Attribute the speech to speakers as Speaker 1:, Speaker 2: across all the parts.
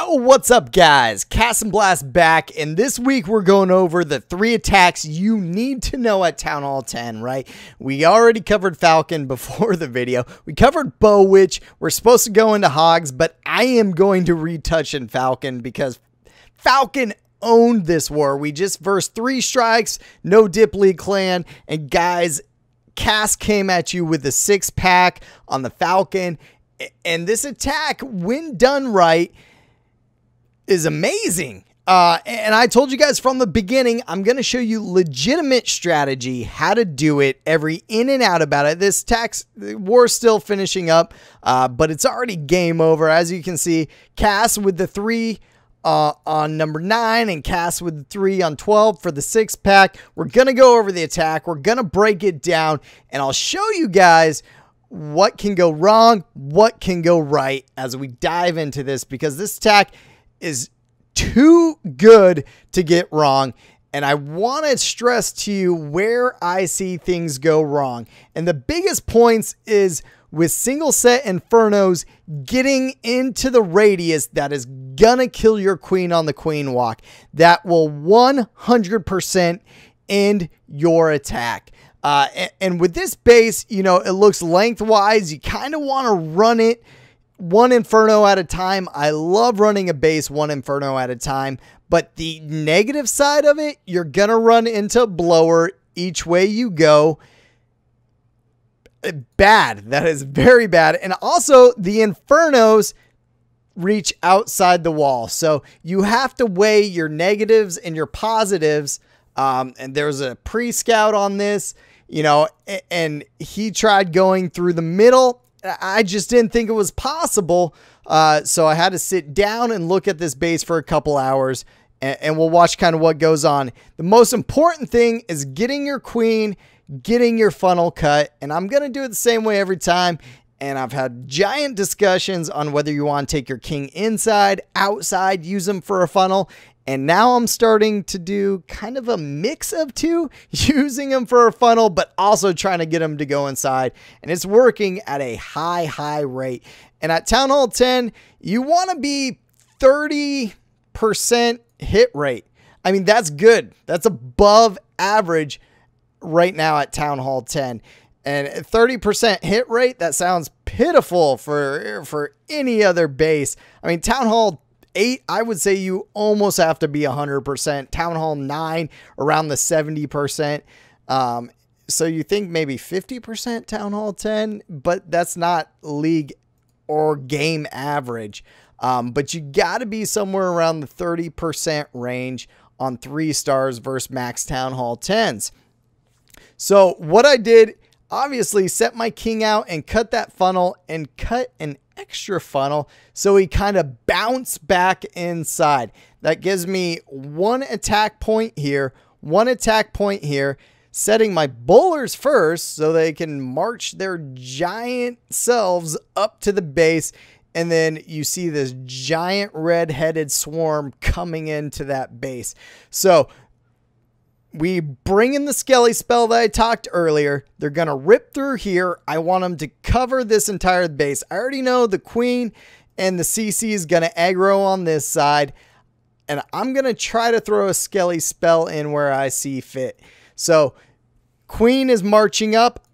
Speaker 1: Yo, what's up guys? CastnBlast back, and this week we're going over the 3 attacks you need to know at Town Hall 10, right? We already covered Falcon before the video. We covered Bow Witch. We're supposed to go into Hogs, but I am going to retouch in Falcon because Falcon owned this war. We just versed 3 strikes, no Dip League clan, and guys, Cass came at you with a 6-pack on the Falcon, and this attack, when done right, is amazing. And I told you guys from the beginning, I'm going to show you legitimate strategy, how to do it, every in and out about it. This tax war's still finishing up, but it's already game over. As you can see, Cass with the 3 on number 9 and Cass with the 3 on 12 for the 6-pack. We're going to go over the attack. We're going to break it down, and I'll show you guys what can go wrong, what can go right as we dive into this, because this attack is too good to get wrong, and I want to stress to you where I see things go wrong. And the biggest points is with single set Infernos getting into the radius that is gonna kill your queen on the queen walk. That will 100% end your attack. And with this base, you know, it looks lengthwise. You kind of want to run it 1 Inferno at a time. I love running a base 1 Inferno at a time, but the negative side of it, you're going to run into blower each way you go. Bad. That is very bad. And also the Infernos reach outside the wall. So you have to weigh your negatives and your positives. And there's a pre-scout on this, you know, and he tried going through the middle. I just didn't think it was possible. So I had to sit down and look at this base for a couple hours, and we'll watch kind of what goes on. The most important thing is getting your queen, getting your funnel cut, and I'm going to do it the same way every time. And I've had giant discussions on whether you want to take your king inside, outside, use them for a funnel. And now I'm starting to do kind of a mix of 2, using them for a funnel, but also trying to get them to go inside. And it's working at a high rate. And at Town Hall 10, you want to be 30% hit rate. I mean, that's good. That's above average right now at Town Hall 10. And 30% hit rate, that sounds pitiful for any other base. I mean, Town Hall 8, I would say you almost have to be 100%. Town Hall 9, around the 70%. So you think maybe 50% Town Hall 10, but that's not league or game average. But you got to be somewhere around the 30% range on 3 stars versus max Town Hall 10s. So what I did, obviously set my king out and cut that funnel and cut an extra funnel so he kind of bounced back inside. That gives me 1 attack point here, 1 attack point here, setting my bowlers first so they can march their giant selves up to the base, and then you see this giant red-headed swarm coming into that base. So we bring in the Skelly spell that I talked earlier. They're going to rip through here. I want them to cover this entire base. I already know the queen and the CC is going to aggro on this side. And I'm going to try to throw a Skelly spell in where I see fit. So queen is marching up.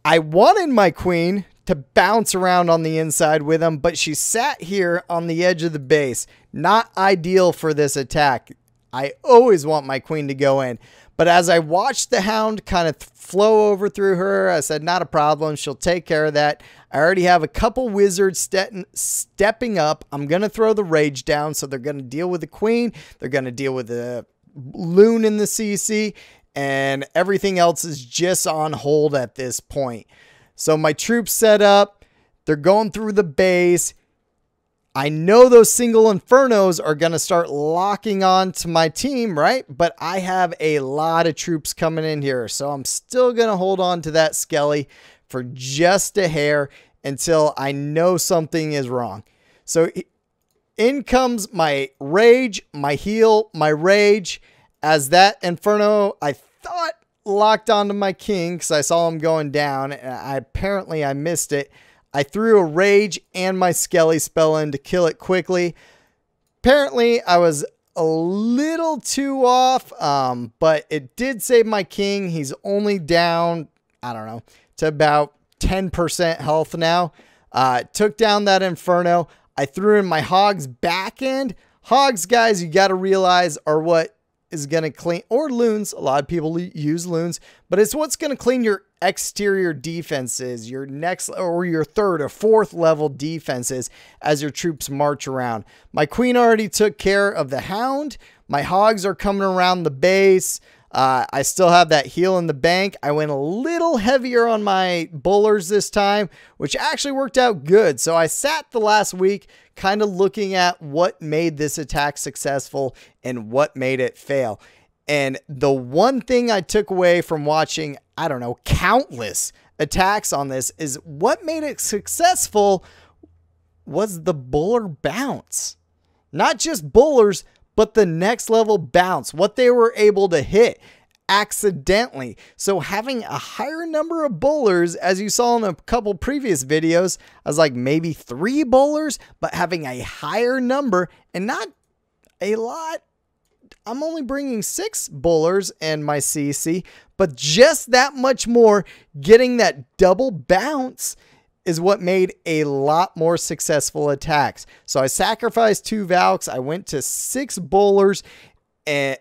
Speaker 1: I wanted my queen to bounce around on the inside with him, but she sat here on the edge of the base. Not ideal for this attack. I always want my queen to go in. But as I watched the hound kind of flow over through her, I said, not a problem. She'll take care of that. I already have a couple wizards stepping up. I'm going to throw the rage down. So they're going to deal with the queen. They're going to deal with the loon in the CC. And everything else is just on hold at this point. So my troops set up. They're going through the base. I know those single Infernos are going to start locking on to my team, right? But I have a lot of troops coming in here. So I'm still going to hold on to that Skelly for just a hair until I know something is wrong. So in comes my rage, my heal, my rage. As that Inferno, I thought, locked onto my king because I saw him going down. And apparently I missed it. I threw a rage and my Skelly spell in to kill it quickly. apparently I was a little too off, but it did save my king. He's only down, I don't know, to about 10% health now. Took down that Inferno. I threw in my Hogs back end. Hogs, guys, you got to realize are what is going to clean, or loons. A lot of people use loons, but it's what's going to clean your exterior defenses, your next or your third or fourth level defenses as your troops march around. My queen already took care of the hound. My hogs are coming around the base. I still have that heal in the bank. I went a little heavier on my bullers this time, which actually worked out good. So I sat the last week kind of looking at what made this attack successful and what made it fail. And the one thing I took away from watching, I don't know, countless attacks on this is what made it successful was the buller bounce. Not just bullers, but the next level bounce, what they were able to hit accidentally. So having a higher number of bullers, as you saw in a couple previous videos, I was like maybe 3 bullers, but having a higher number and not a lot. I'm only bringing 6 bullers and my CC, but just that much more, getting that double bounce is what made a lot more successful attacks. So I sacrificed 2 VALKS. I went to 6 bullers, and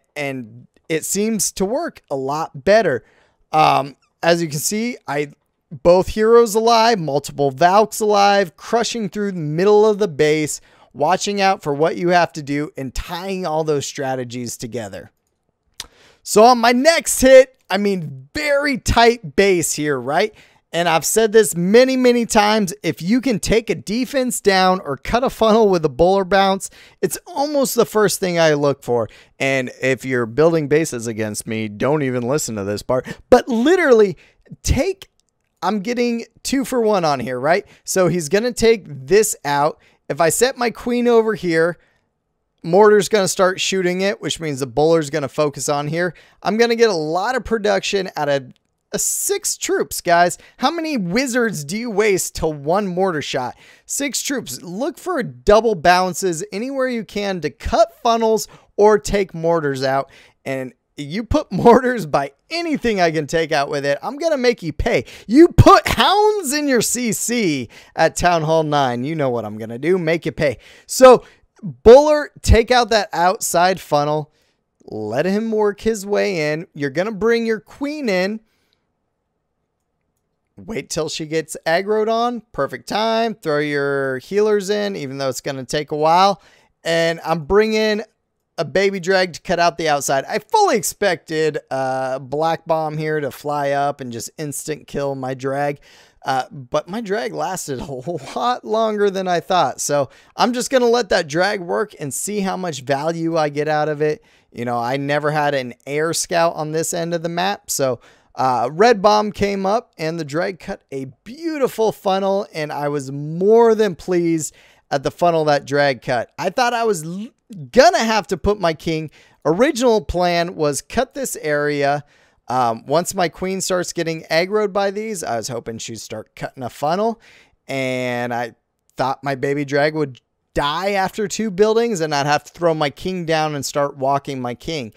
Speaker 1: it seems to work a lot better. As you can see, both heroes alive, multiple VALKS alive, crushing through the middle of the base, watching out for what you have to do, and tying all those strategies together. So on my next hit, I mean, very tight base here, right? And I've said this many, many times, if you can take a defense down or cut a funnel with a buller bounce, it's almost the first thing I look for. And if you're building bases against me, don't even listen to this part. But literally, I'm getting 2 for 1 on here, right? So he's going to take this out. If I set my queen over here, mortar's going to start shooting it, which means the buller's going to focus on here. I'm going to get a lot of production out of 6 troops, guys. How many wizards do you waste to 1 mortar shot? 6 troops. Look for double bounces anywhere you can to cut funnels or take mortars out. And you put mortars by anything I can take out with it, I'm going to make you pay. You put hounds in your CC at Town Hall 9. You know what I'm going to do. Make you pay. So buller, take out that outside funnel. Let him work his way in. You're going to bring your queen in. Wait till she gets aggroed on. Perfect time. Throw your healers in, even though it's going to take a while. And I'm bringing a baby drag to cut out the outside. I fully expected a black bomb here to fly up and just instant kill my drag. But my drag lasted a lot longer than I thought. So I'm just going to let that drag work and see how much value I get out of it. You know, I never had an air scout on this end of the map. So red bomb came up and the drag cut a beautiful funnel, and I was more than pleased at the funnel that drag cut. I thought I was gonna have to put my king. Original plan was cut this area. Once my queen starts getting aggroed by these, I was hoping she'd start cutting a funnel, and I thought my baby drag would die after 2 buildings and I'd have to throw my king down and start walking my king.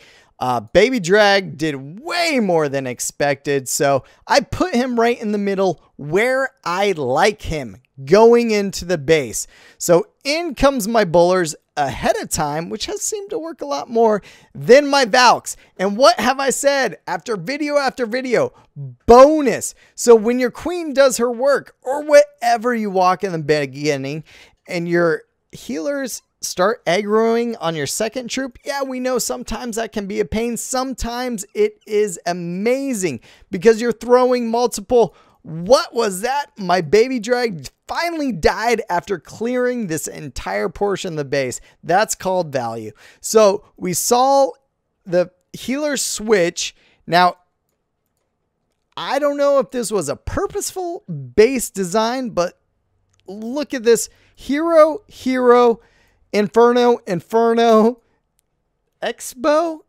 Speaker 1: Baby drag did way more than expected, so I put him right in the middle where I like him, going into the base. So in comes my bullers ahead of time, which has seemed to work a lot more than my VALKS. And what have I said after video? Bonus. So when your queen does her work, or whatever you walk in the beginning, and your healers start aggroing on your second troop, yeah, we know sometimes that can be a pain. Sometimes it is amazing because you're throwing multiple. What was that? My baby drag finally died after clearing this entire portion of the base. That's called value. So we saw the healer switch. Now, I don't know if this was a purposeful base design, but look at this. Hero, hero, Inferno, Inferno, Expo.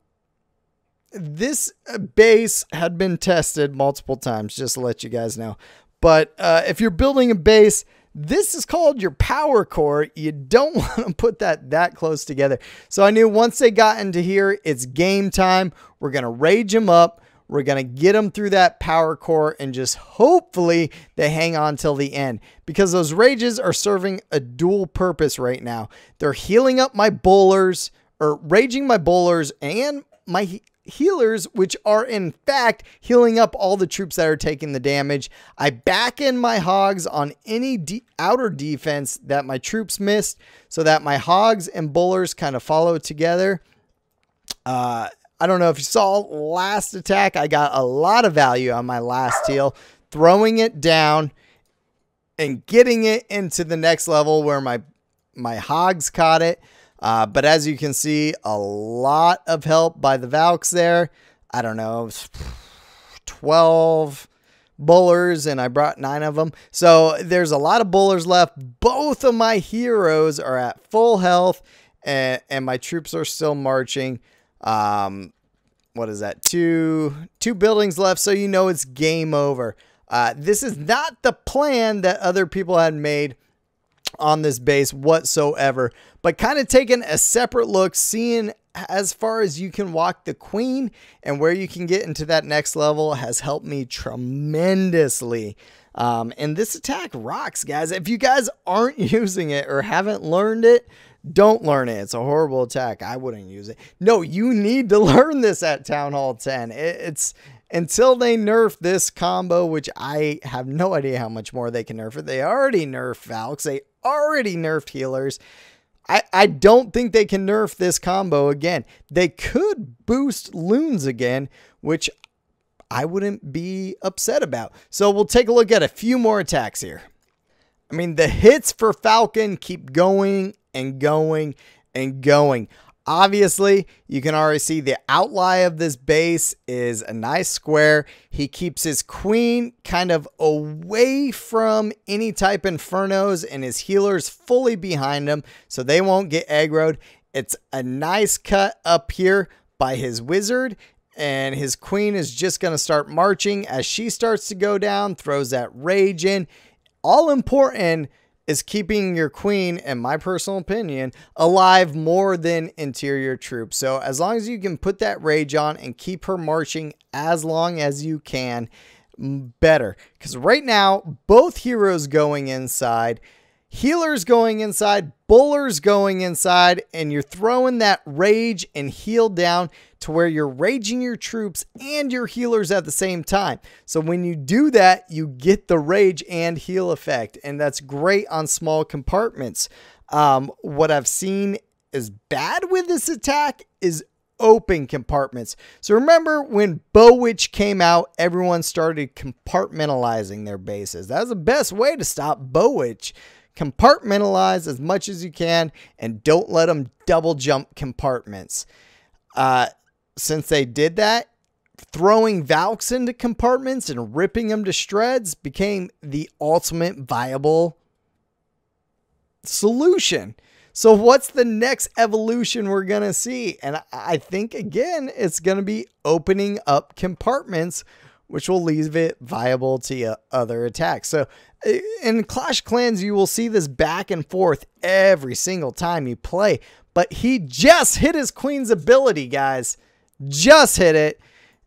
Speaker 1: This base had been tested multiple times, just to let you guys know. But if you're building a base, This is called your power core. You don't want to put that close together. So I knew once they got into here, it's game time. We're going to rage them up. We're going to get them through that power core and just hopefully they hang on till the end, because those rages are serving a dual purpose right now. They're healing up my bowlers, or raging my bowlers and my healers, which are in fact healing up all the troops that are taking the damage. I back in my hogs on any outer defense that my troops missed, so that my hogs and bowlers kind of follow together. I don't know if you saw last attack, I got a lot of value on my last heal, throwing it down and getting it into the next level where my hogs caught it. But as you can see, a lot of help by the VALKS there. I don't know, 12 bowlers, and I brought 9 of them. So there's a lot of bowlers left. Both of my heroes are at full health, and my troops are still marching. What is that? Two buildings left, so you know it's game over. This is not the plan that other people had made on this base whatsoever, but kind of taking a separate look, seeing as far as you can walk the queen and where you can get into that next level has helped me tremendously. And this attack rocks, guys. If you guys aren't using it or haven't learned it, don't learn it. It's a horrible attack. I wouldn't use it. No, you need to learn this at Town Hall 10. It's until they nerf this combo, which I have no idea how much more they can nerf it. They already nerfed VALKS. They already nerfed healers. I don't think they can nerf this combo again. They could boost loons again, which I wouldn't be upset about. So we'll take a look at a few more attacks here. I mean, the hits for Falcon keep going and going and going. Obviously, you can already see the outline of this base is a nice square. He keeps his queen kind of away from any type infernos and his healers fully behind him, so they won't get aggroed. It's a nice cut up here by his wizard, and his queen is just going to start marching as she starts to go down, throws that rage in. All important is keeping your queen, in my personal opinion, alive more than interior troops. So as long as you can put that rage on and keep her marching as long as you can, better. Because right now, both heroes going inside, healers going inside, bowlers going inside, and you're throwing that rage and heal down to where you're raging your troops and your healers at the same time. So when you do that, you get the rage and heal effect, and that's great on small compartments. What I've seen is bad with this attack is open compartments. So remember when Bowwitch came out, everyone started compartmentalizing their bases. That was the best way to stop Bowwitch. Compartmentalize as much as you can and don't let them double jump compartments. Since they did that, throwing VALKS into compartments and ripping them to shreds became the ultimate viable solution. So what's the next evolution we're going to see? And I think, again, it's going to be opening up compartments, which will leave it viable to other attacks. So in Clash of Clans, you will see this back and forth every single time you play. But he just hit his queen's ability, guys. Just hit it.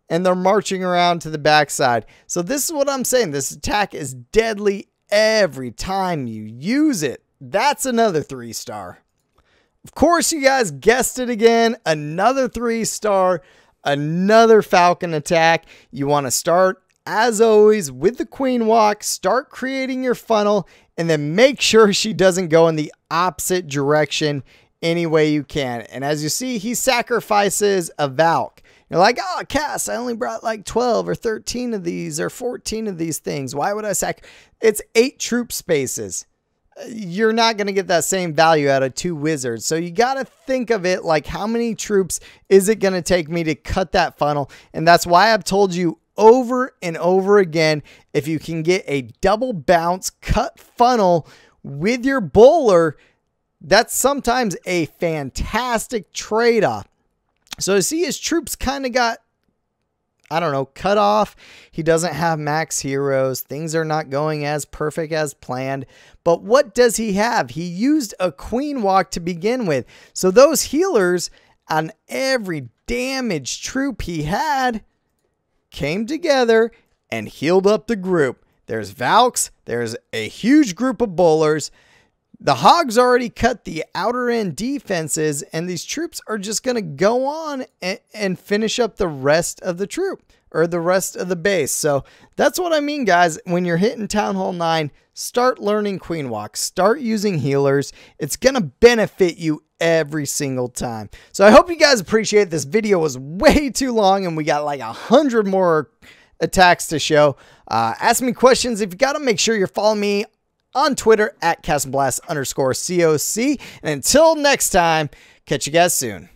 Speaker 1: And they're marching around to the backside. So this is what I'm saying. This attack is deadly every time you use it. That's another 3-star. Of course, you guys guessed it again. Another 3-star. Another Falcon attack. You want to start, as always, with the queen walk. Start creating your funnel. And then make sure she doesn't go in the opposite direction any way you can. And as you see, he sacrifices a Valk. You're like, oh, Cass, I only brought like 12 or 13 of these or 14 of these things. Why would I It's 8 troop spaces. You're not going to get that same value out of 2 wizards. So you got to think of it like, how many troops is it going to take me to cut that funnel? And that's why I've told you over and over again, if you can get a double bounce cut funnel with your bowler, that's sometimes a fantastic trade-off. So you see his troops kind of got I don't know, cut off. He doesn't have max heroes. Things are not going as perfect as planned. But what does he have? He used a queen walk to begin with. So those healers on every damaged troop he had came together and healed up the group. There's VALKS. There's a huge group of bowlers. The Hogs already cut the outer end defenses, and these troops are just going to go on and finish up the rest of the troop or the rest of the base. So that's what I mean, guys. When you're hitting Town Hall 9, start learning Queen Walk. Start using healers. It's going to benefit you every single time. So I hope you guys appreciate it. This video was way too long, and we got like 100 more attacks to show. Ask me questions. If you got them, make sure you're following me on Twitter at CastnBlast_COC. And until next time, catch you guys soon.